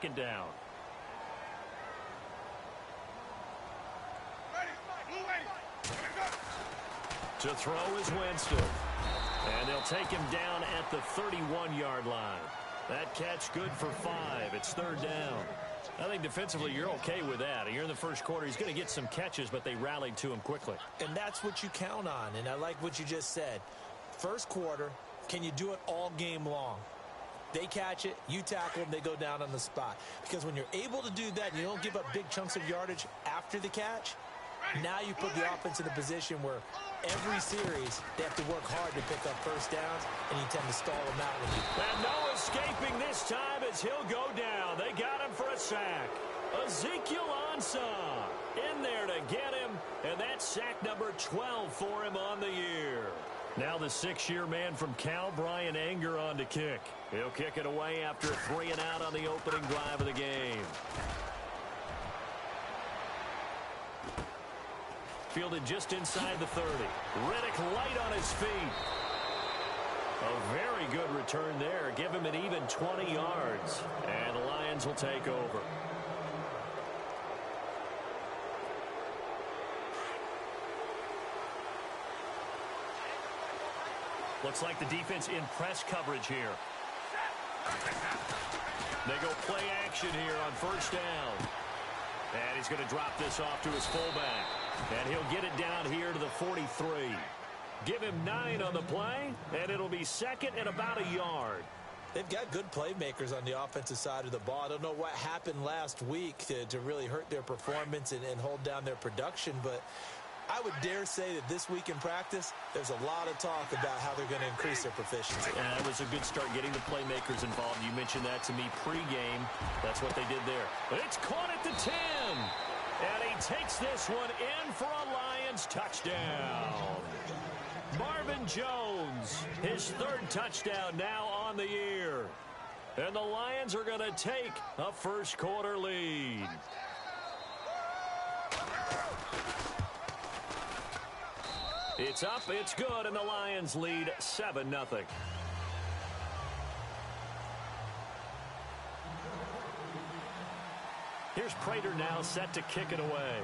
Second down. To throw is Winston. And they'll take him down at the 31-yard line. That catch good for 5. It's third down. I think defensively you're okay with that. You're in the first quarter. He's going to get some catches, but they rallied to him quickly. And that's what you count on. And I like what you just said. First quarter, can you do it all game long? They catch it, you tackle them, they go down on the spot. Because when you're able to do that, you don't give up big chunks of yardage after the catch. Now you put the offense in a position where every series they have to work hard to pick up first downs, and you tend to stall them out. And no escaping this time as he'll go down. They got him for a sack. Ezekiel Ansah in there to get him, and that's sack number 12 for him on the year. Now the 6-year man from Cal, Brian Anger, on to kick. He'll kick it away after a 3 and out on the opening drive of the game. Fielded just inside the 30. Riddick light on his feet. A very good return there. Give him an even 20 yards. And the Lions will take over. Looks like the defense in press coverage here. They go play action here on first down. And he's going to drop this off to his fullback. And he'll get it down here to the 43. Give him 9 on the play, and it'll be second and about a yard. They've got good playmakers on the offensive side of the ball. I don't know what happened last week to really hurt their performance and hold down their production, but I would dare say that this week in practice, there's a lot of talk about how they're going to increase their proficiency. Yeah, it was a good start getting the playmakers involved. You mentioned that to me pregame. That's what they did there. But it's caught at the 10. And he takes this one in for a Lions touchdown. Marvin Jones, his 3rd touchdown now on the year. And the Lions are going to take a first quarter lead. It's up, it's good, and the Lions lead 7-0. Here's Prater now set to kick it away.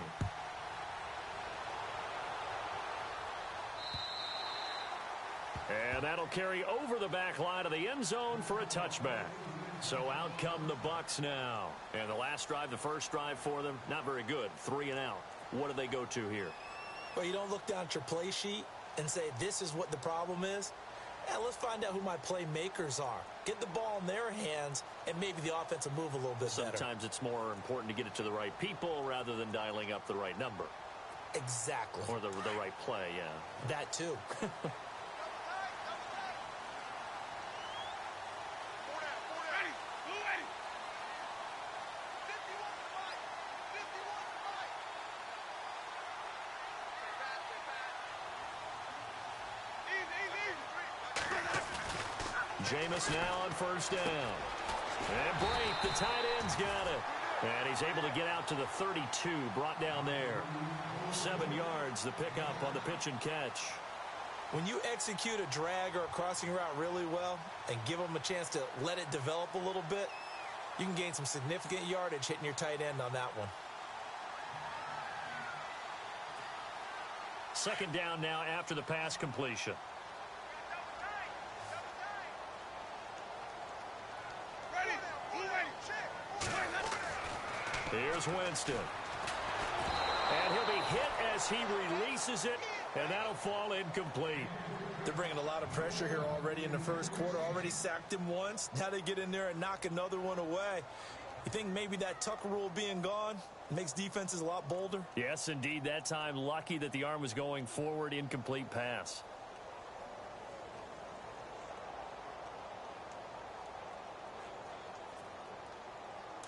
And that'll carry over the back line of the end zone for a touchback. So out come the Bucs now. And the last drive, the first drive for them, not very good. 3 and out. What do they go to here? Well, you don't look down at your play sheet and say, this is what the problem is. Yeah, let's find out who my playmakers are. Get the ball in their hands, and maybe the offense will move a little bit better. Sometimes it's more important to get it to the right people rather than dialing up the right number. Exactly. Or the right play, yeah. That too. Jameis now on first down. And Brake, the tight end's got it. And he's able to get out to the 32, brought down there. 7 yards, the pickup on the pitch and catch. When you execute a drag or a crossing route really well and give them a chance to let it develop a little bit, you can gain some significant yardage hitting your tight end on that one. Second down now after the pass completion. Here's Winston. And he'll be hit as he releases it, and that'll fall incomplete. They're bringing a lot of pressure here already in the first quarter. Already sacked him once. Now they get in there and knock another one away. You think maybe that Tucker rule being gone makes defenses a lot bolder? Yes, indeed. That time, lucky that the arm was going forward, incomplete pass.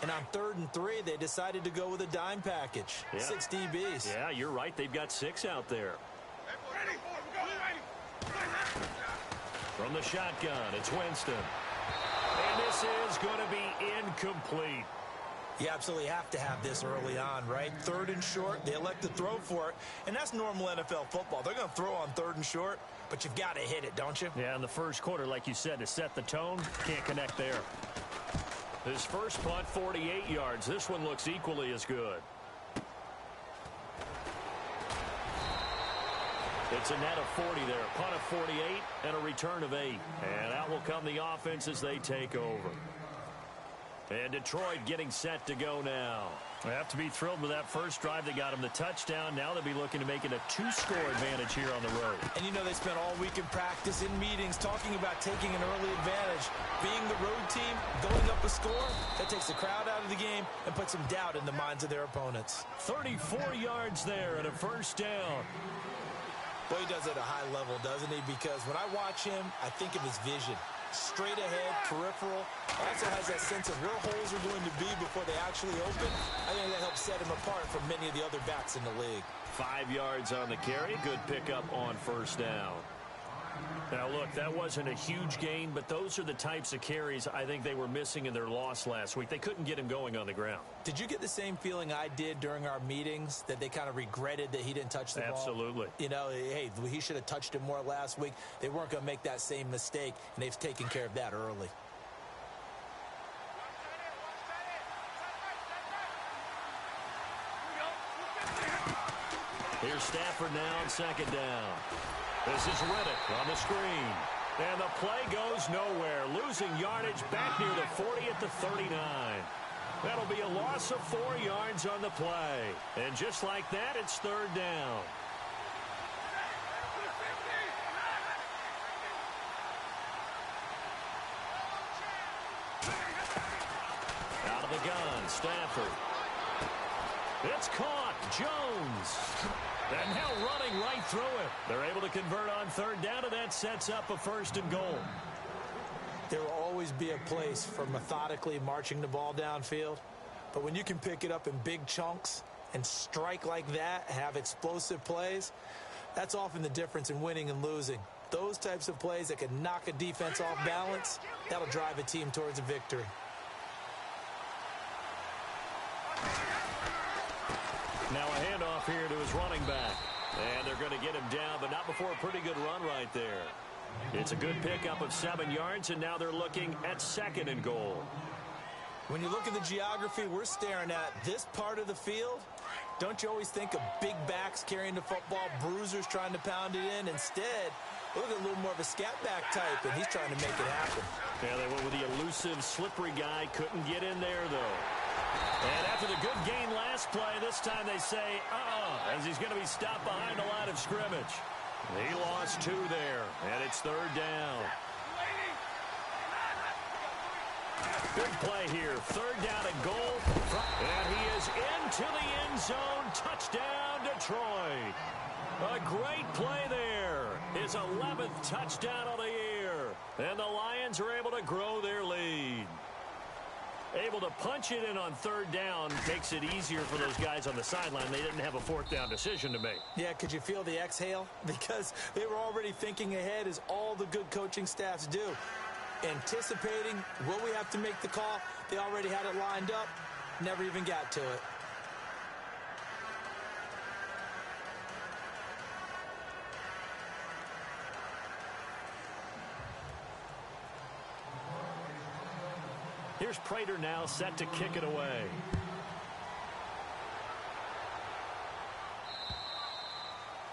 And on 3rd and 3, they decided to go with a dime package. Yeah. 6 DBs. Yeah, you're right. They've got 6 out there. From the shotgun, it's Winston. And this is going to be incomplete. You absolutely have to have this early on, right? 3rd and short, they elect to throw for it. And that's normal NFL football. They're going to throw on 3rd and short, but you've got to hit it, don't you? Yeah, in the first quarter, like you said, to set the tone, can't connect there. His first punt, 48 yards. This one looks equally as good. It's a net of 40 there. Punt of 48 and a return of 8. And out will come the offense as they take over. And Detroit getting set to go now. They have to be thrilled with that first drive that got them the touchdown. Now they'll be looking to make it a 2-score advantage here on the road. And you know they spent all week in practice, in meetings, talking about taking an early advantage. Being the road team, going up a score, that takes the crowd out of the game and puts some doubt in the minds of their opponents. 34 yards there and a first down. Well, he does it at a high level, doesn't he? Because when I watch him, I think of his vision. Straight ahead, peripheral. Also has that sense of where holes are going to be before they actually open. I think that helps set him apart from many of the other backs in the league. 5 yards on the carry. Good pickup on first down. Now, look, that wasn't a huge gain, but those are the types of carries I think they were missing in their loss last week. They couldn't get him going on the ground. Did you get the same feeling I did during our meetings, that they kind of regretted that he didn't touch the ball? Absolutely. You know, hey, he should have touched it more last week. They weren't going to make that same mistake, and they've taken care of that early. Here's Stafford now on second down. This is Riddick on the screen. And the play goes nowhere. Losing yardage back near the 40 at the 39. That'll be a loss of 4 yards on the play. And just like that, it's third down. Out of the gun, Stafford. It's caught. Jones. And now running right through it. They're able to convert on third down, and that sets up a first and goal. There will always be a place for methodically marching the ball downfield. But when you can pick it up in big chunks and strike like that, have explosive plays, that's often the difference in winning and losing. Those types of plays that can knock a defense off balance, that'll drive a team towards a victory. Now a handoff here to his running back. And they're going to get him down, but not before a pretty good run right there. It's a good pickup of 7 yards, and now they're looking at second and goal. When you look at the geography we're staring at, this part of the field, don't you always think of big backs carrying the football, bruisers trying to pound it in? Instead, look at a little more of a scat back type, and he's trying to make it happen. Yeah, they went with the elusive, slippery guy. Couldn't get in there, though. And after the good gain last play, this time they say, as he's going to be stopped behind the line of scrimmage. He lost 2 there, and it's third down. Big play here. Third down and goal. And he is into the end zone. Touchdown, Detroit. A great play there. His 11th touchdown of the year. And the Lions are able to grow their lead. Able to punch it in on third down makes it easier for those guys on the sideline. They didn't have a fourth down decision to make. Yeah, could you feel the exhale? Because they were already thinking ahead, as all the good coaching staffs do. Anticipating, will we have to make the call? They already had it lined up, never even got to it. Here's Prater now set to kick it away.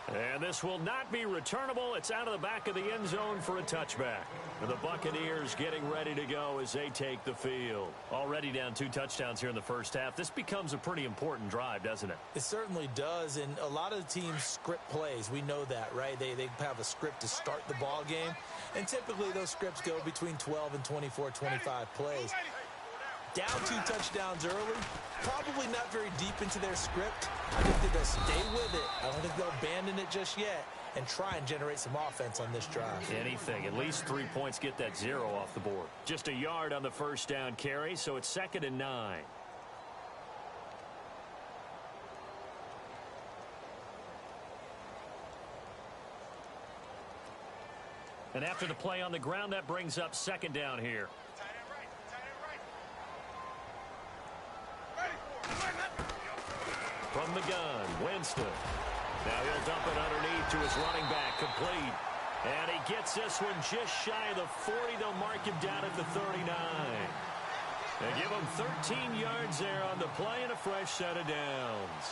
And this will not be returnable. It's out of the back of the end zone for a touchback. And the Buccaneers getting ready to go as they take the field. Already down 2 touchdowns here in the first half. This becomes a pretty important drive, doesn't it? It certainly does, and a lot of the teams script plays. We know that, right? They have a script to start the ball game, and typically those scripts go between 12 and 24, 25 plays. Down 2 touchdowns early, probably not very deep into their script. I think that they'll stay with it. I don't think they'll abandon it just yet and try and generate some offense on this drive. Anything. At least 3 points, get that 0 off the board. Just a yard on the first down carry, so it's 2nd and 9. And after the play on the ground, that brings up 2nd down here. From the gun, Winston. Now he'll dump it underneath to his running back, complete. And he gets this one just shy of the 40. They'll mark him down at the 39. They give him 13 yards there on the play and a fresh set of downs.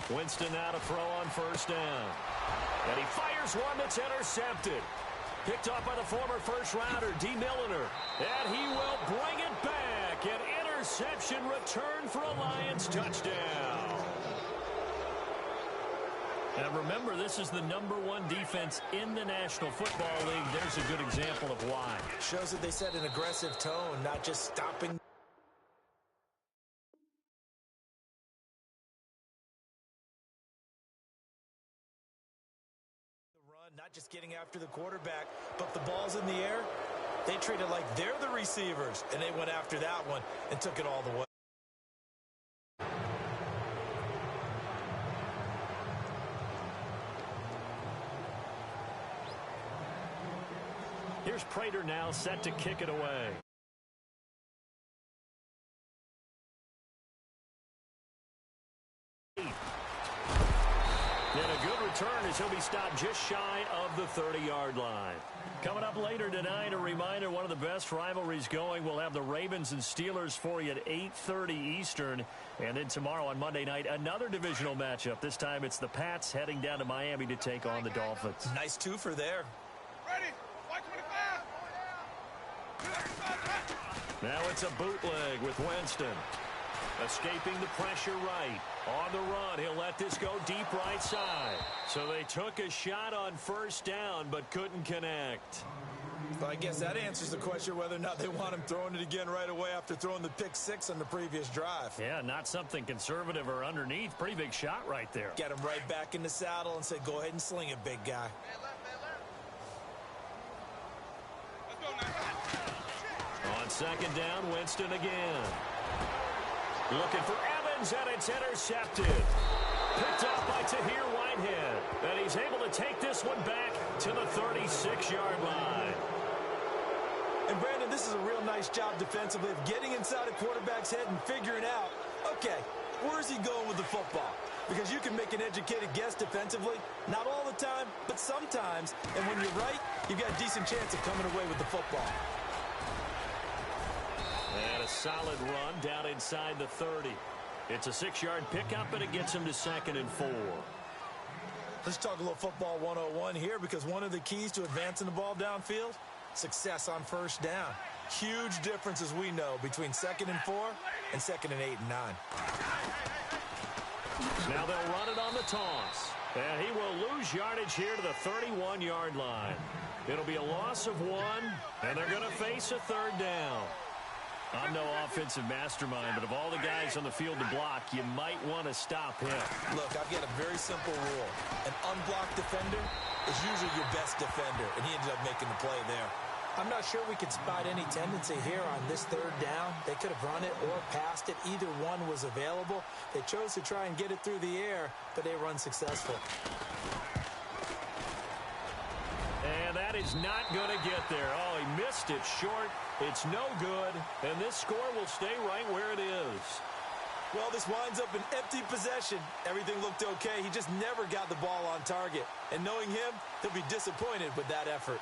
Winston now to throw on first down. And he fires one that's intercepted. Picked off by the former first-rounder, D. Milliner. And he will bring it back. An interception return for a Lions touchdown. And remember, this is the #1 defense in the National Football League. There's a good example of why. Shows that they set an aggressive tone, not just stopping. Not just getting after the quarterback, but the ball's in the air. They treat it like they're the receivers, and they went after that one and took it all the way. Here's Prater now set to kick it away. And a good return as he'll be stopped just shy of the 30-yard line. Coming up later tonight, a reminder, one of the best rivalries going. We'll have the Ravens and Steelers for you at 8:30 Eastern. And then tomorrow on Monday night, another divisional matchup. This time it's the Pats heading down to Miami to take on the Dolphins. Nice twofer there. Ready? 125. Now it's a bootleg with Winston. Escaping the pressure right. On the run, he'll let this go deep right side. So they took a shot on first down, but couldn't connect. Well, I guess that answers the question whether or not they want him throwing it again right away after throwing the pick six on the previous drive. Yeah, not something conservative or underneath. Pretty big shot right there. Get him right back in the saddle and say, go ahead and sling it, big guy. On second down, Winston again. Looking for Evans, and it's intercepted. Picked up by Tahir Whitehead. And he's able to take this one back to the 36-yard line. And, Brandon, this is a real nice job defensively of getting inside a quarterback's head and figuring out, okay, where's he going with the football? Because you can make an educated guess defensively, not all the time, but sometimes. And when you're right, you've got a decent chance of coming away with the football. And a solid run down inside the 30. It's a 6-yard pickup, and it gets him to 2nd and 4. Let's talk a little football 101 here, because one of the keys to advancing the ball downfield, success on first down. Huge difference, as we know, between 2nd and 4 and 2nd and 8 and 9. Now they'll run it on the toss. And he will lose yardage here to the 31-yard line. It'll be a loss of 1, and they're going to face a 3rd down. I'm no offensive mastermind, but of all the guys on the field to block, you might want to stop him. Look, I've got a very simple rule. An unblocked defender is usually your best defender, and he ended up making the play there. I'm not sure we could spot any tendency here on this 3rd down. They could have run it or passed it. Either one was available. They chose to try and get it through the air, but they were unsuccessful. And that is not going to get there. Oh, he missed it short. It's no good, and this score will stay right where it is. Well, this winds up an empty possession. Everything looked okay. He just never got the ball on target. And knowing him, he'll be disappointed with that effort.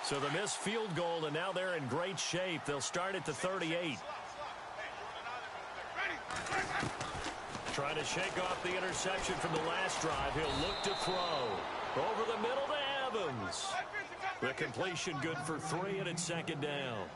So the missed field goal, and now they're in great shape. They'll start at the 38. Trying to shake off the interception from the last drive. He'll look to throw. Over the middle to Evans. The completion good for 3, and it's 2nd down.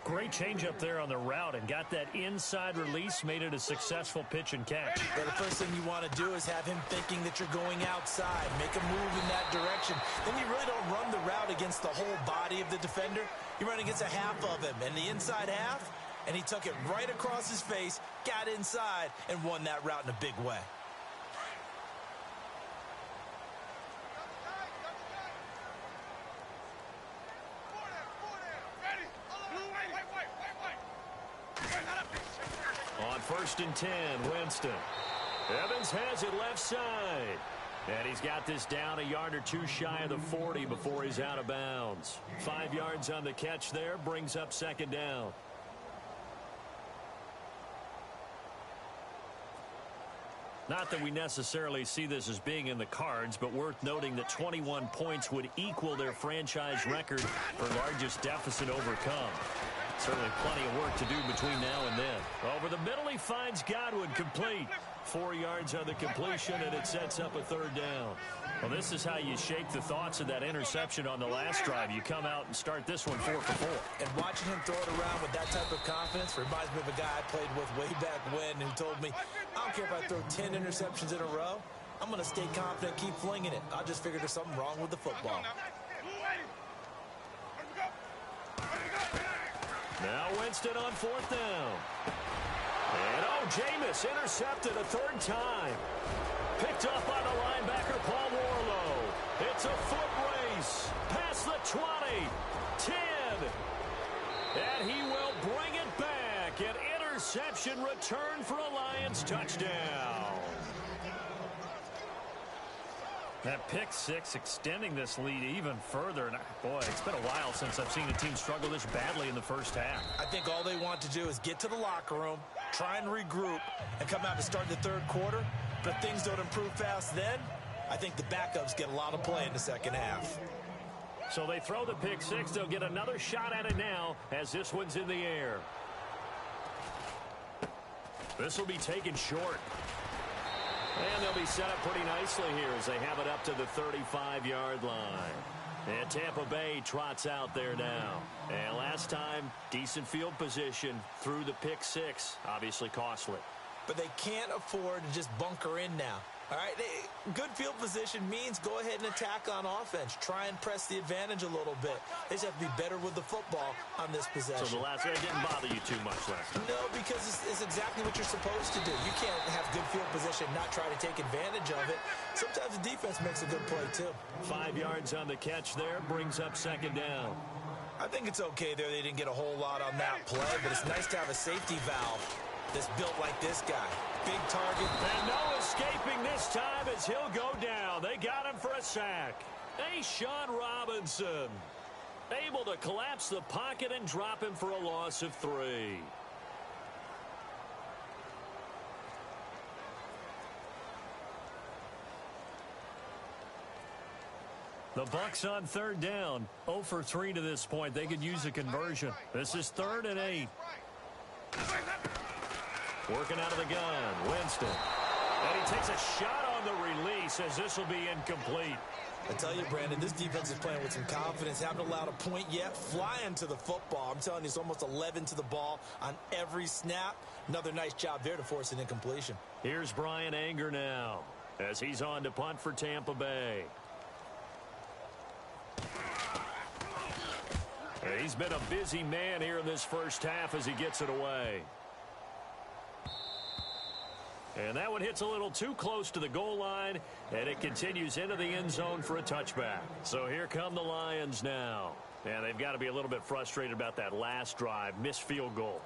Great change up there on the route and got that inside release, made it a successful pitch and catch. Yeah, the first thing you want to do is have him thinking that you're going outside, make a move in that direction. Then you really don't run the route against the whole body of the defender. You run against a half of him, and the inside half, and he took it right across his face, got inside, and won that route in a big way. On 1st and 10, Winston. Evans has it left side. And he's got this down a yard or two shy of the 40 before he's out of bounds. 5 yards on the catch there, brings up second down. Not that we necessarily see this as being in the cards, but worth noting that 21 points would equal their franchise record for largest deficit overcome. Certainly plenty of work to do between now and then. Over the middle, he finds Godwin complete. 4 yards on the completion, and it sets up a third down. Well, this is how you shake the thoughts of that interception on the last drive. You come out and start this one 4 for 4. And watching him throw it around with that type of confidence reminds me of a guy I played with way back when who told me, I don't care if I throw 10 interceptions in a row. I'm going to stay confident, keep flinging it. I just figured there's something wrong with the football. Now Winston on fourth down. And Jameis intercepted a third time. Picked up by the linebacker, Paul Warlow. It's a foot race. Past the 20, 10. And he will bring it back. An interception return for a Lions touchdown. That pick six extending this lead even further. And boy, it's been a while since I've seen a team struggle this badly in the first half. I think all they want to do is get to the locker room, try and regroup, and come out to start the third quarter. But if things don't improve fast then, I think the backups get a lot of play in the second half. So they throw the pick six. They'll get another shot at it now as this one's in the air. This will be taken short. And they'll be set up pretty nicely here as they have it up to the 35-yard line. And Tampa Bay trots out there now. And last time, decent field position through the pick six. Obviously costly. But they can't afford to just bunker in now. All right, good field position means go ahead and attack on offense. Try and press the advantage a little bit. They just have to be better with the football on this possession. So the last one didn't bother you too much last time? No, because it's exactly what you're supposed to do. You can't have good field position and not try to take advantage of it. Sometimes the defense makes a good play, too. 5 yards on the catch there, brings up second down. I think it's okay there. They didn't get a whole lot on that play, but it's nice to have a safety valve that's built like this guy. Big target. And no escaping this time as he'll go down. They got him for a sack. Sean Robinson able to collapse the pocket and drop him for a loss of 3. The Bucs on third down. 0 for 3 to this point. They could use a conversion. This is 3rd and 8. Working out of the gun, Winston. And he takes a shot on the release as this will be incomplete. I tell you, Brandon, this defense is playing with some confidence. Haven't allowed a point yet. Flying to the football. I'm telling you, it's almost 11 to the ball on every snap. Another nice job there to force an incompletion. Here's Brian Anger now as he's on to punt for Tampa Bay. He's been a busy man here in this first half as he gets it away. And that one hits a little too close to the goal line, and it continues into the end zone for a touchback. So here come the Lions now. And they've got to be a little bit frustrated about that last drive, missed field goal.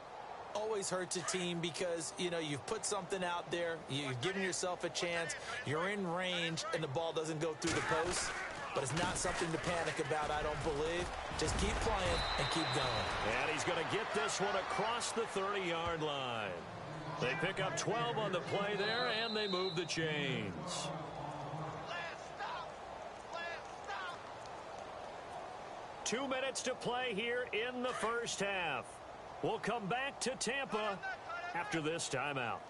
Always hurts a team because, you know, you've put something out there, you've given yourself a chance, you're in range, and the ball doesn't go through the post. But it's not something to panic about, I don't believe. Just keep playing and keep going. And he's going to get this one across the 30-yard line. They pick up 12 on the play there, and they move the chains. 2 minutes to play here in the first half. We'll come back to Tampa after this timeout.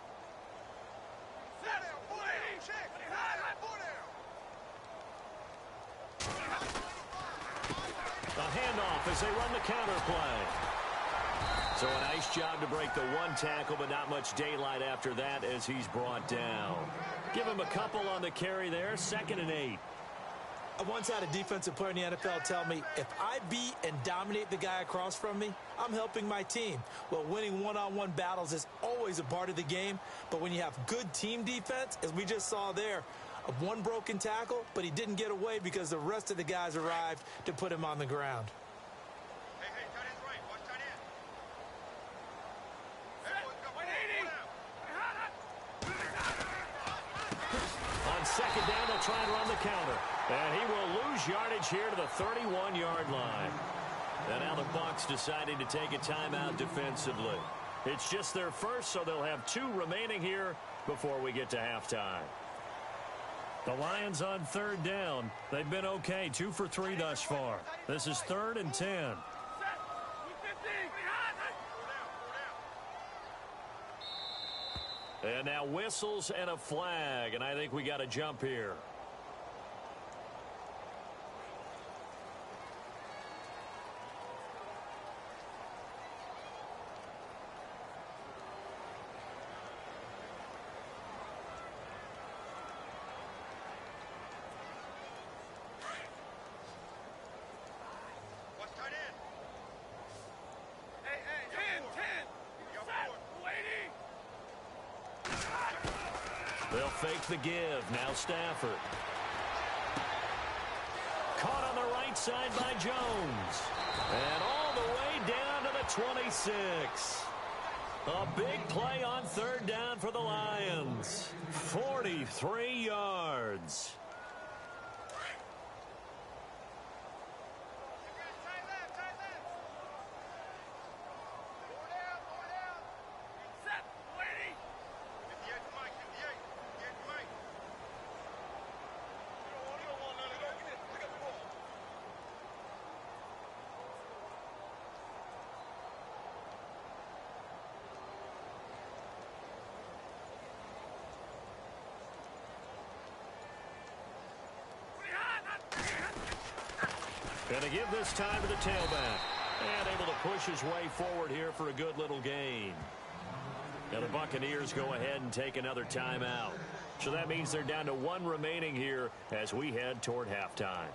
A handoff as they run the counter play. So a nice job to break the one tackle, but not much daylight after that as he's brought down. Give him a couple on the carry there, 2nd and 8. I once had a defensive player in the NFL tell me, if I beat and dominate the guy across from me, I'm helping my team. Well, winning one-on-one battles is always a part of the game, but when you have good team defense, as we just saw there, one broken tackle, but he didn't get away because the rest of the guys arrived to put him on the ground. On 2nd down. They'll try and run the counter. And he will lose yardage here to the 31-yard line. And now the Bucs deciding to take a timeout defensively. It's just their first, so they'll have 2 remaining here before we get to halftime. The Lions on 3rd down. They've been okay, 2 for 3 thus far. This is 3rd and 10. And now whistles and a flag, and I think we got a jump here. They'll fake the give. Now Stafford. Caught on the right side by Jones. And all the way down to the 26. A big play on 3rd down for the Lions. 43 yards. Going to give this time to the tailback. And able to push his way forward here for a good little gain. Now the Buccaneers go ahead and take another timeout. So that means they're down to 1 remaining here as we head toward halftime.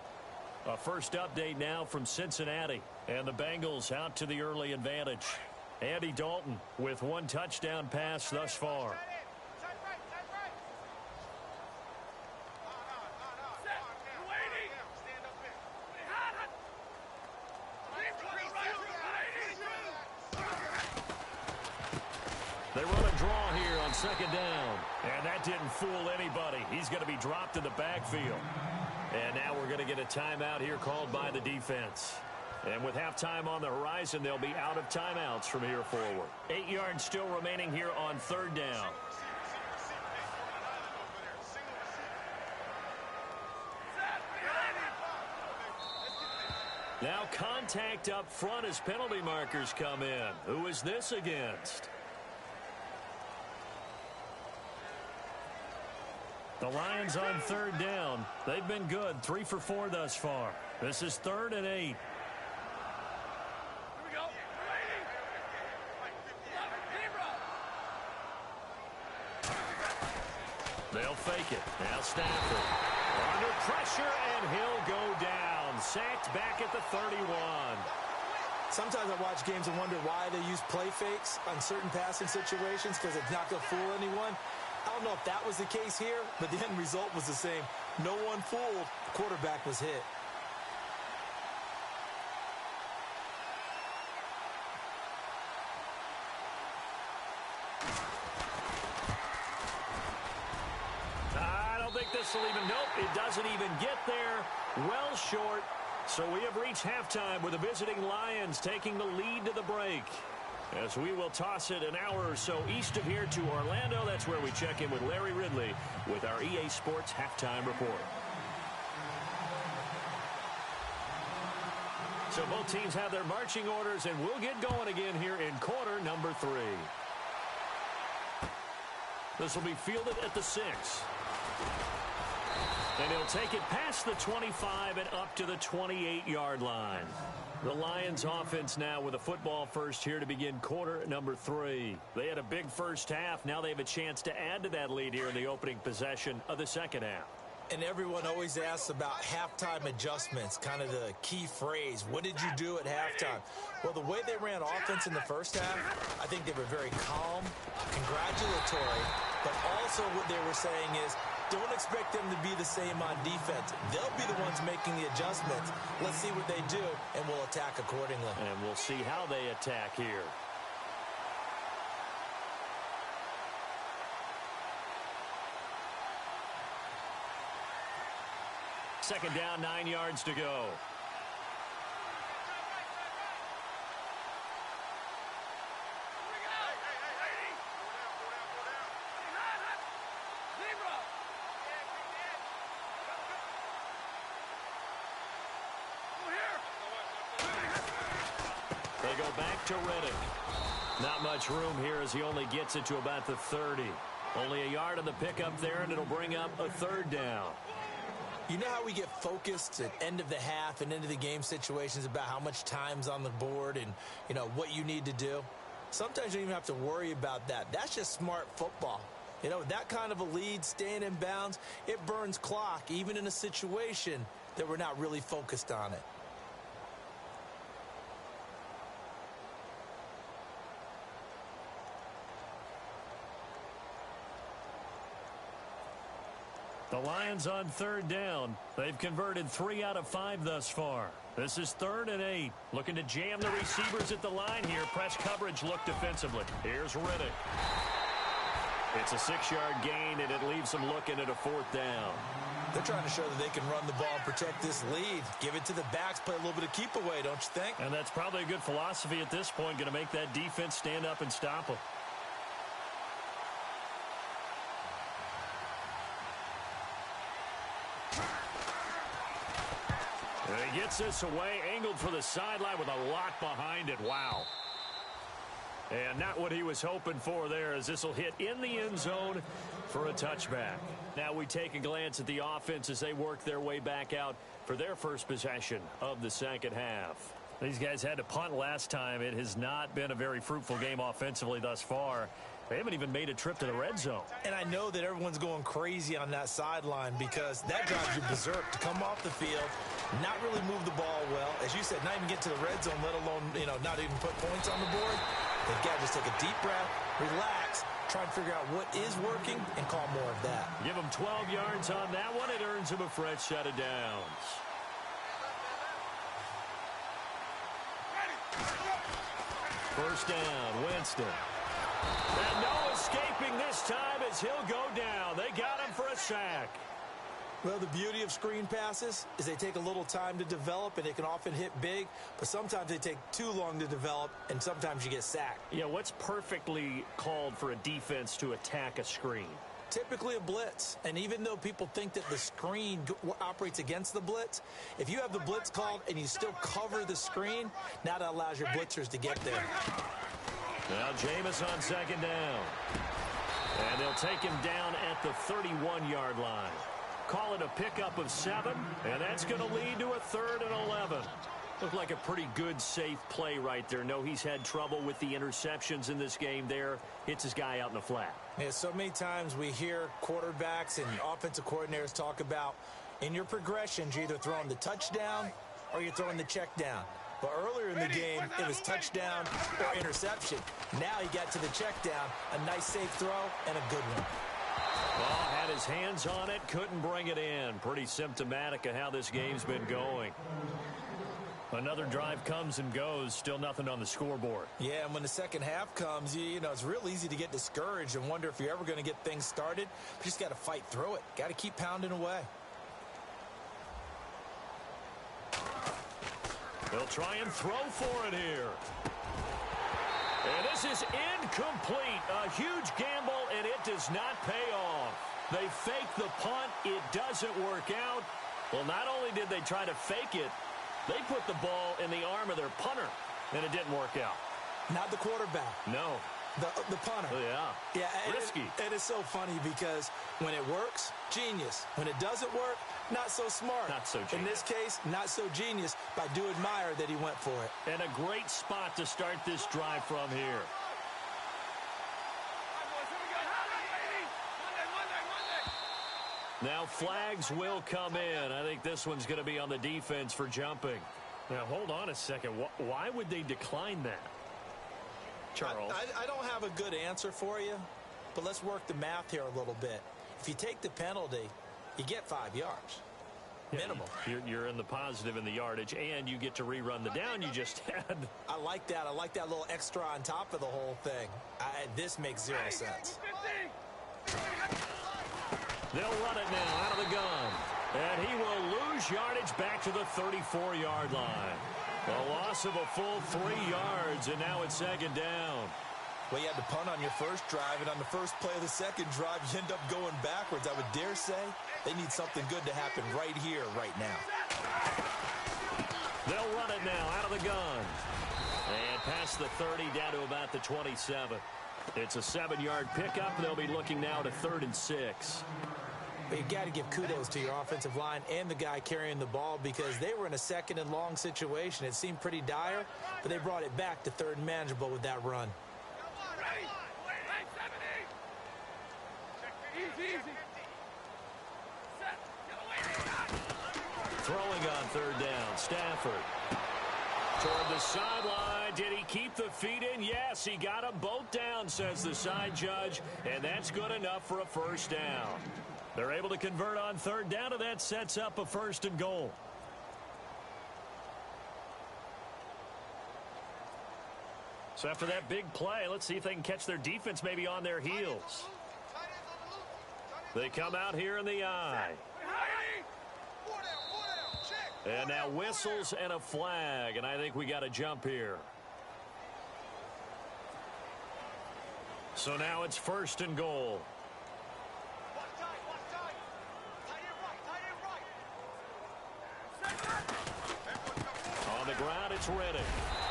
A first update now from Cincinnati. And the Bengals out to the early advantage. Andy Dalton with 1 touchdown pass thus far. They run a draw here on 2nd down. And that didn't fool anybody. He's going to be dropped in the backfield. And now we're going to get a timeout here called by the defense. And with halftime on the horizon, they'll be out of timeouts from here forward. 8 yards still remaining here on 3rd down. Now contact up front as penalty markers come in. Who is this against? The Lions on 3rd down. They've been good, 3 for 4 thus far. This is 3rd and 8. They'll fake it. Now Stafford. Under pressure, and he'll go down. Sacked back at the 31. Sometimes I watch games and wonder why they use play fakes on certain passing situations, because it's not going to fool anyone. I don't know if that was the case here, but the end result was the same. No one fooled. The quarterback was hit. I don't think this will even, nope, it doesn't even get there. Well short. So we have reached halftime with the visiting Lions taking the lead to the break. As we will toss it an hour or so east of here to Orlando. That's where we check in with Larry Ridley with our EA Sports Halftime Report. So both teams have their marching orders, and we'll get going again here in quarter number 3. This will be fielded at the 6. And he'll take it past the 25 and up to the 28-yard line. The Lions offense now with a football first here to begin quarter number 3. They had a big first half. Now they have a chance to add to that lead here in the opening possession of the second half. And everyone always asks about halftime adjustments, kind of the key phrase. What did you do at halftime? Well, the way they ran offense in the first half, I think they were very calm, congratulatory, but also what they were saying is, don't expect them to be the same on defense. They'll be the ones making the adjustments. Let's see what they do, and we'll attack accordingly. And we'll see how they attack here. Second down, 9 yards to go. They go back to Riddick. Not much room here as he only gets it to about the 30. Only a yard on the pickup there, and it'll bring up a third down. You know how we get focused at end of the half and into the game situations about how much time's on the board and, you know, what you need to do? Sometimes you don't even have to worry about that. That's just smart football. You know, that kind of a lead, staying in bounds, it burns clock, even in a situation that we're not really focused on it. The Lions on third down. They've converted 3 out of 5 thus far. This is 3rd and 8. Looking to jam the receivers at the line here. Press coverage look defensively. Here's Riddick. It's a 6-yard gain, and it leaves them looking at a 4th down. They're trying to show that they can run the ball and protect this lead. Give it to the backs, play a little bit of keep away, don't you think? And that's probably a good philosophy at this point. Going to make that defense stand up and stop them. And he gets this away, angled for the sideline with a lot behind it. Wow. And not what he was hoping for there, as this will hit in the end zone for a touchback. Now we take a glance at the offense as they work their way back out for their first possession of the second half. These guys had to punt last time. It has not been a very fruitful game offensively thus far. They haven't even made a trip to the red zone. And I know that everyone's going crazy on that sideline because that drives you berserk to come off the field, not really move the ball well. As you said, not even get to the red zone, let alone, you know, not even put points on the board. They've got to just take a deep breath, relax, try and figure out what is working, and call more of that. Give them 12 yards on that one. It earns them a fresh set of downs. First down, Winston. And no escaping this time as he'll go down. They got him for a sack. Well, the beauty of screen passes is they take a little time to develop, and they can often hit big, but sometimes they take too long to develop, and sometimes you get sacked. Yeah, what's perfectly called for a defense to attack a screen? Typically a blitz, and even though people think that the screen operates against the blitz, if you have the blitz called and you still cover the screen, now that allows your blitzers to get there. Now Jameis on second down. And they'll take him down at the 31-yard line. Call it a pickup of 7, and that's going to lead to a 3rd and 11. Looked like a pretty good, safe play right there. No, he's had trouble with the interceptions in this game there. Hits his guy out in the flat. Yeah, so many times we hear quarterbacks and offensive coordinators talk about in your progressions, you're either throwing the touchdown or you're throwing the check down. But earlier in the game, it was touchdown or interception. Now he got to the check down, a nice safe throw, and a good one. Ball had his hands on it, couldn't bring it in. Pretty symptomatic of how this game's been going. Another drive comes and goes, still nothing on the scoreboard. Yeah, and when the second half comes, you know, it's real easy to get discouraged and wonder if you're ever going to get things started. You just got to fight through it. Got to keep pounding away. They'll try and throw for it here. And this is incomplete. A huge gamble, and it does not pay off. They fake the punt. It doesn't work out. Well, not only did they try to fake it, they put the ball in the arm of their punter, and it didn't work out. Not the quarterback. No. The punter. Oh, yeah. Yeah. Risky. It is so funny because when it works, genius. When it doesn't work, not so smart. Not so genius. In this case, not so genius, but I do admire that he went for it. And a great spot to start this drive from here. Now flags will come in. I think this one's going to be on the defense for jumping. Now hold on a second. Why would they decline that? Charles? I don't have a good answer for you, but let's work the math here a little bit. If you take the penalty, you get 5 yards. Minimum. You're in the positive in the yardage, and you get to rerun the down you just had. I like that. I like that little extra on top of the whole thing. This makes 0 sense. They'll run it now out of the gun. And he will lose lose yardage back to the 34-yard line. A loss of a full 3 yards, and now it's second down. Well, you had to punt on your first drive, and on the first play of the second drive, you end up going backwards. I would dare say they need something good to happen right here, right now. They'll run it now out of the gun. And past the 30, down to about the 27. It's a 7-yard pickup. They'll be looking now to 3rd and 6. But you got to give kudos to your offensive line and the guy carrying the ball because they were in a 2nd and long situation. It seemed pretty dire, but they brought it back to 3rd and manageable with that run. Throwing on 3rd down, Stafford. Toward the sideline. Did he keep the feet in? Yes, he got them both down, says the side judge, and that's good enough for a first down. They're able to convert on 3rd down, and that sets up a 1st and goal. So after that big play, let's see if they can catch their defense maybe on their heels. They come out here in the eye. And now whistles and a flag, and I think we got a jump here. So now it's 1st and goal. On the ground, it's Riddick.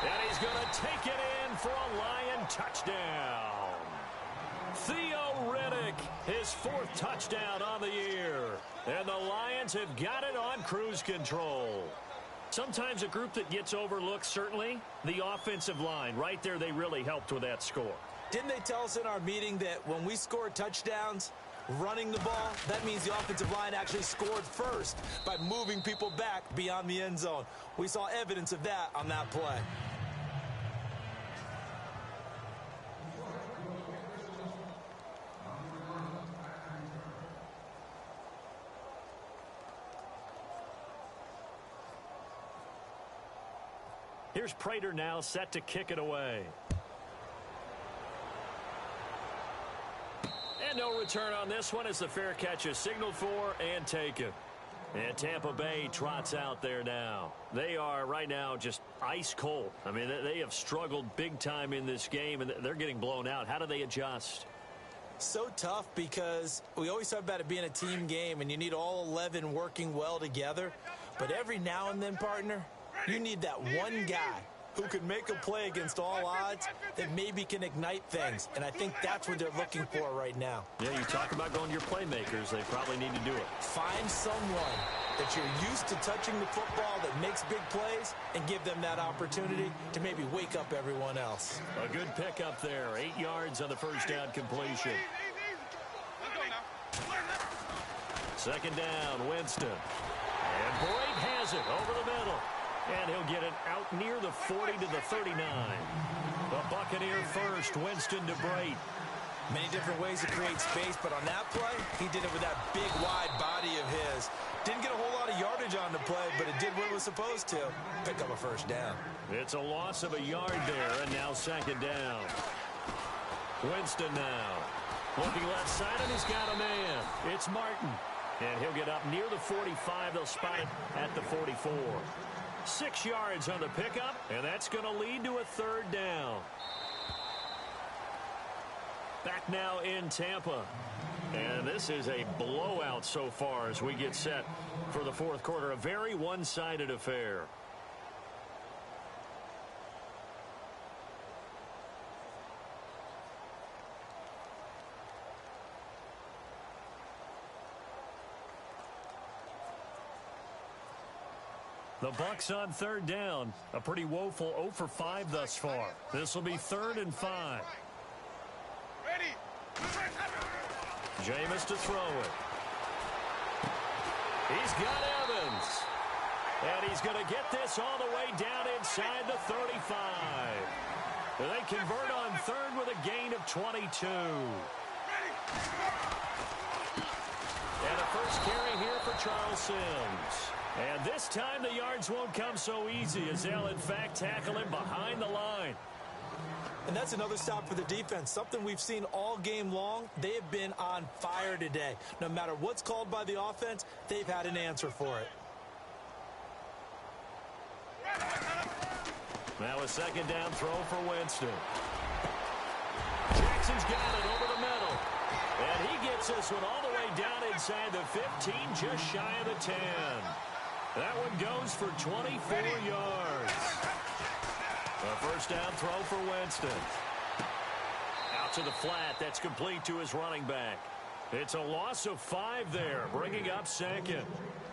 And he's going to take it in for a Lion touchdown. Theo Riddick, his 4th touchdown on the year. And the Lions have got it on cruise control. Sometimes a group that gets overlooked, certainly, the offensive line. Right there, they really helped with that score. Didn't they tell us in our meeting that when we score touchdowns, running the ball, that means the offensive line actually scored first by moving people back beyond the end zone? We saw evidence of that on that play. Here's Prater now set to kick it away. And no return on this one as the fair catch is signaled for and taken. And Tampa Bay trots out there now. They are right now just ice cold. I mean, they have struggled big time in this game, and they're getting blown out. How do they adjust? So tough because we always talk about it being a team game, and you need all 11 working well together. But every now and then, partner, you need that one guy who can make a play against all odds that maybe can ignite things. And I think that's what they're looking for right now. Yeah, you talk about going to your playmakers. They probably need to do it. Find someone that you're used to touching the football that makes big plays and give them that opportunity to maybe wake up everyone else. A good pickup there. 8 yards on the first down completion. 2nd down, Winston. And Boyd has it over the middle. And he'll get it out near the 40 to the 39. The Buccaneer first, Winston to Brate. Many different ways to create space, but on that play, he did it with that big, wide body of his. Didn't get a whole lot of yardage on the play, but it did what it was supposed to. Pick up a first down. It's a loss of a yard there, and now 2nd down. Winston now. Looking left side, and he's got a man. It's Martin. And he'll get up near the 45. They'll spot it at the 44. 6 yards on the pickup, and that's going to lead to a 3rd down. Back now in Tampa. And this is a blowout so far as we get set for the 4th quarter. A very one-sided affair. The Bucs on 3rd down. A pretty woeful 0 for 5 thus far. This will be 3rd and 5. Jameis to throw it. He's got Evans. And he's going to get this all the way down inside the 35. They convert on 3rd with a gain of 22. And a first carry here for Charles Sims. And this time the yards won't come so easy as they'll, in fact, tackle him behind the line. And that's another stop for the defense. Something we've seen all game long. They have been on fire today. No matter what's called by the offense, they've had an answer for it. Now a second down throw for Winston. Jackson's got it over the middle. And he gets this one all the way down inside the 15, just shy of the 10. That one goes for 24 yards. A first down throw for Winston. Out to the flat. That's complete to his running back. It's a loss of 5 there, bringing up second.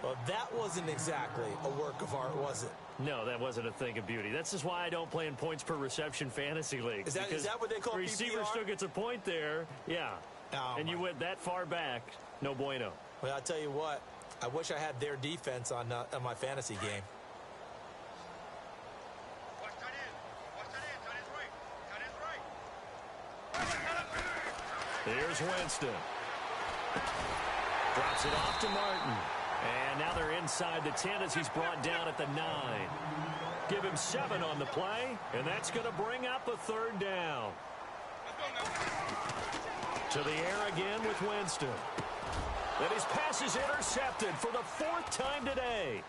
Well, that wasn't exactly a work of art, was it? No, that wasn't a thing of beauty. That's just why I don't play in points per reception fantasy leagues. Is that what they call the receiver PPR? still gets a point there. Yeah. Oh, and you went that far back. No bueno. Well, I'll tell you what. I wish I had their defense on my fantasy game. Here's Winston. Drops it off to Martin. And now they're inside the 10 as he's brought down at the 9. Give him 7 on the play, and that's going to bring up a third down. To the air again with Winston. And his pass is intercepted for the 4th time today.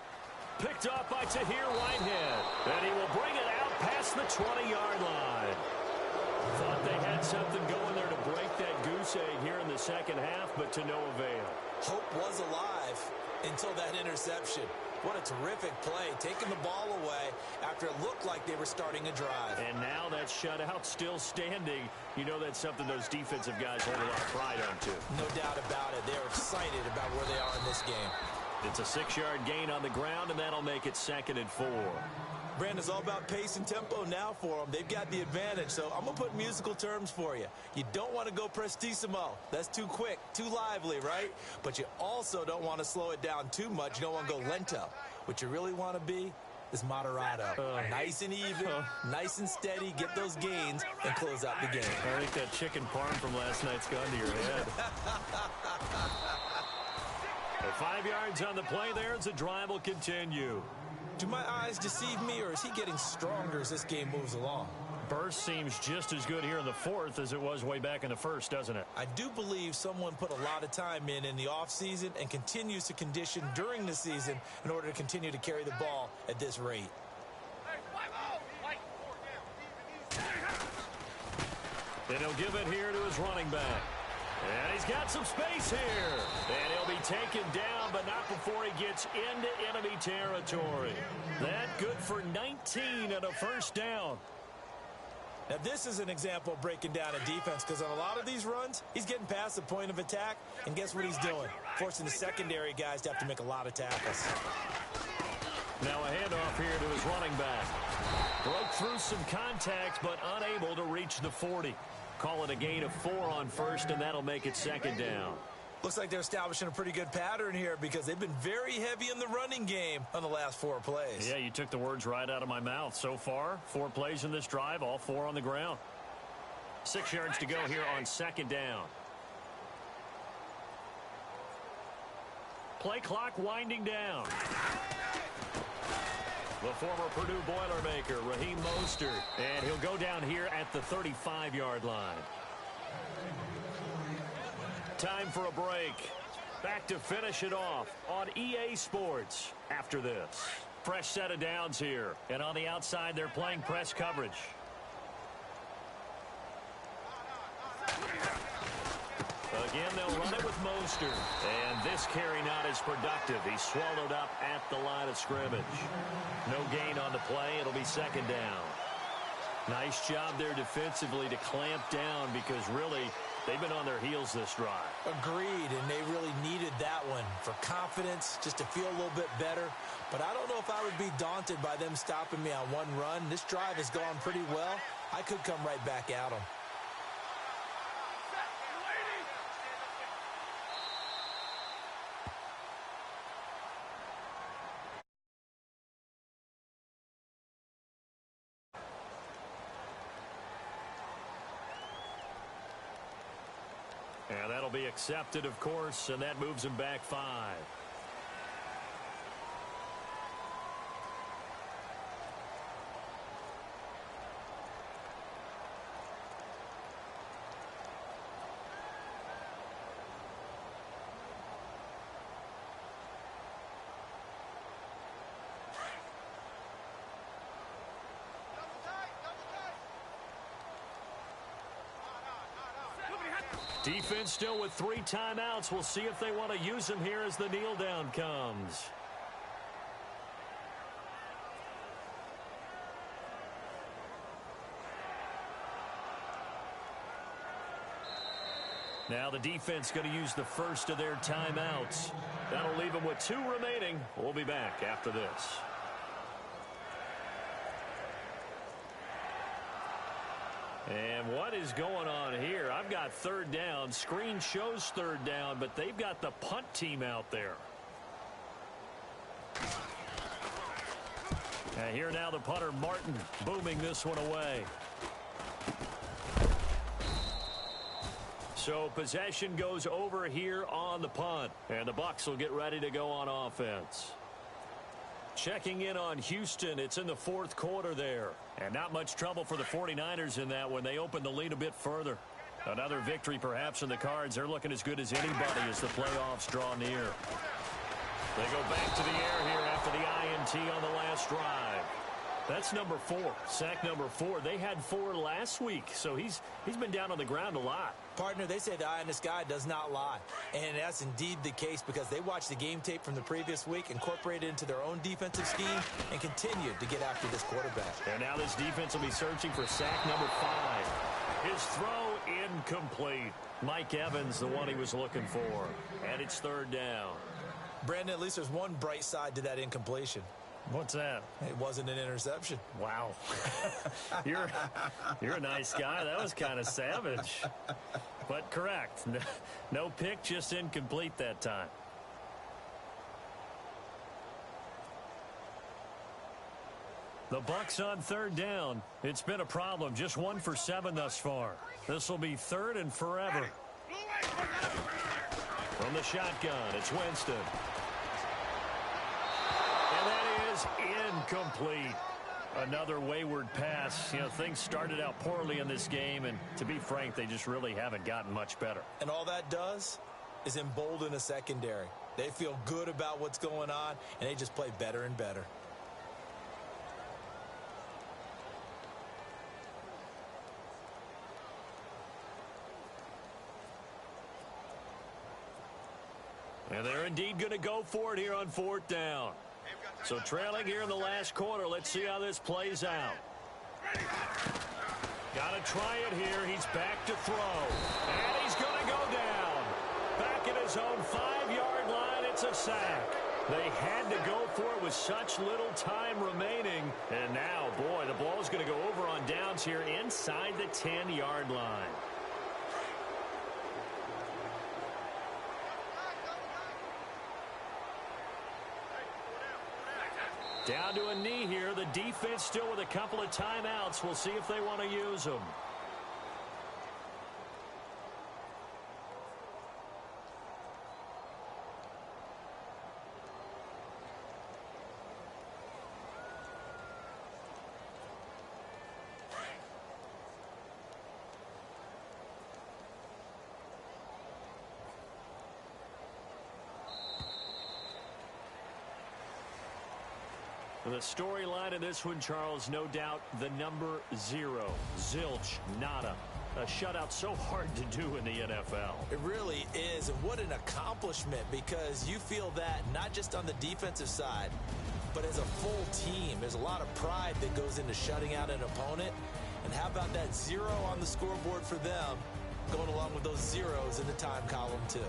Picked off by Tahir Whitehead. And he will bring it out past the 20-yard line. Thought they had something going there to break that goose egg here in the second half, but to no avail. Hope was alive until that interception. What a terrific play, taking the ball away after it looked like they were starting a drive. And now that shutout still standing. You know that's something those defensive guys hold a lot of pride on, too. No doubt about it. They're excited about where they are in this game. It's a 6-yard gain on the ground, and that'll make it 2nd and 4. Brandon, it's all about pace and tempo now for them. They've got the advantage, so I'm going to put musical terms for you. You don't want to go prestissimo. That's too quick, too lively, right? But you also don't want to slow it down too much. You don't want to go lento. What you really want to be is moderato. Nice and even, nice and steady, get those gains, and close out the game. I think that chicken parm from last night's gone to your head. 5 yards on the play there as the drive will continue. Do my eyes deceive me, or is he getting stronger as this game moves along? Burst seems just as good here in the 4th as it was way back in the 1st, doesn't it? I do believe someone put a lot of time in the offseason and continues to condition during the season in order to continue to carry the ball at this rate. Then he'll give it here to his running back. And he's got some space here. And he'll be taken down, but not before he gets into enemy territory. That good for 19 and a first down. Now, this is an example of breaking down a defense, because on a lot of these runs, he's getting past the point of attack, and guess what he's doing? Forcing the secondary guys to have to make a lot of tackles. Now a handoff here to his running back. Broke through some contact, but unable to reach the 40. Call it a gain of 4 on first, and that'll make it 2nd down. Looks like they're establishing a pretty good pattern here, because they've been very heavy in the running game on the last 4 plays. Yeah, you took the words right out of my mouth. So far, 4 plays in this drive, all 4 on the ground. 6 yards to go here on 2nd down. Play clock winding down. The former Purdue Boilermaker, Raheem Mostert, and he'll go down here at the 35-yard line. Time for a break. Back to finish it off on EA Sports after this. Fresh set of downs here, and on the outside they're playing press coverage. Again, they'll run it with Mostert. And this carry not as productive. He's swallowed up at the line of scrimmage. No gain on the play. It'll be 2nd down. Nice job there defensively to clamp down, because really they've been on their heels this drive. Agreed, and they really needed that one for confidence, just to feel a little bit better. But I don't know if I would be daunted by them stopping me on one run. This drive has gone pretty well. I could come right back at them. And that'll be accepted, of course, and that moves him back 5. Defense still with 3 timeouts. We'll see if they want to use them here as the kneel down comes. Now the defense going to use the first of their timeouts. That'll leave them with 2 remaining. We'll be back after this. And what is going on here? I've got 3rd down. Screen shows 3rd down, but they've got the punt team out there. And here now the punter, Martin, booming this one away. So possession goes over here on the punt. And the Bucs will get ready to go on offense. Checking in on Houston. It's in the 4th quarter there. And not much trouble for the 49ers in that when they open the lead a bit further. Another victory perhaps in the cards. They're looking as good as anybody as the playoffs draw near. They go back to the air here after the INT on the last drive. That's number 4, sack number 4. They had 4 last week, so he's been down on the ground a lot. Partner, they say the eye in the sky does not lie. And that's indeed the case because they watched the game tape from the previous week, incorporated it into their own defensive scheme, and continued to get after this quarterback. And now this defense will be searching for sack number 5. His throw incomplete. Mike Evans, the one he was looking for. And it's 3rd down. Brandon, at least there's one bright side to that incompletion. What's that? It wasn't an interception. Wow. You're a nice guy. That was kind of savage. But correct. No pick, just incomplete that time. The Bucs on 3rd down. It's been a problem. Just 1 for 7 thus far. This will be 3rd and forever. From the shotgun, it's Winston. And that is incomplete. Another wayward pass. You know, things started out poorly in this game, and to be frank, they just really haven't gotten much better. And all that does is embolden a secondary. They feel good about what's going on, and they just play better and better. And they're indeed going to go for it here on 4th down. So trailing here in the last quarter. Let's see how this plays out. Got to try it here. He's back to throw. And he's going to go down. Back at his own 5-yard line. It's a sack. They had to go for it with such little time remaining. And now, boy, the ball's going to go over on downs here inside the 10-yard line. Down to a knee here. The defense still with a couple of timeouts. We'll see if they want to use them. The storyline in this one, Charles, no doubt the number 0. Zilch, nada. A shutout so hard to do in the NFL. It really is, and what an accomplishment, because you feel that not just on the defensive side, but as a full team. There's a lot of pride that goes into shutting out an opponent. And how about that 0 on the scoreboard for them, going along with those zeros in the time column, too.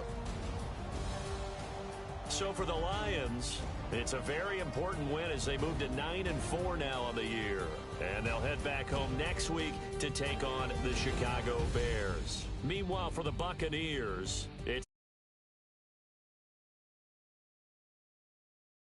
So for the Lions, it's a very important win as they move to 9-4 now on the year. And they'll head back home next week to take on the Chicago Bears. Meanwhile, for the Buccaneers, it's